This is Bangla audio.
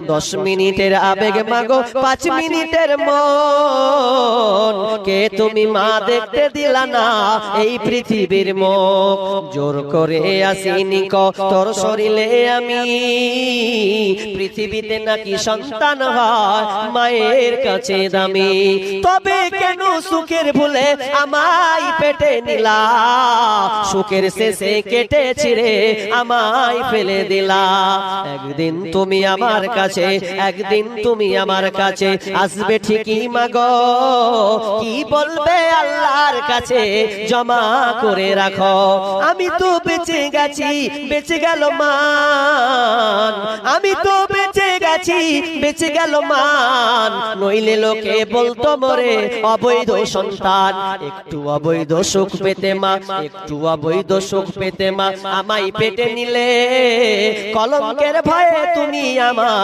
10 মিনিটের আবেগ মাগো 5 মিনিটের মন কে তুমি মা দেখতে দিলা না এই পৃথিবীর মুখ জোর করে আসিনি তোর শরীরে আমি পৃথিবীতে নাকি সন্তান হয় মায়ের কাছে দামি তবে কেন সুখের ভুলে আমায় পেটে নিলা সুখের শেষে কেটে ছিঁড়ে আমায় ফেলে দিলা একদিন তুমি আমার কাছে একদিন তুমি আমার কাছে আসবে ঠিকই মাগো কি বলবে আল্লাহর কাছে জমা করে রাখো আমি তো বেঁচে গেছি বেঁচে গেল মান আমি তো বেঁচে গেছি বেঁচে গেল মান নইলে লোকে বলতো মোরে অবৈধ সন্তান একটু অবৈধ সুখ পেতে মা একটু অবৈধ সুখ পেতে মা আমায় পেটে নিলে কলঙ্কের ভয়ে তুমি আমায়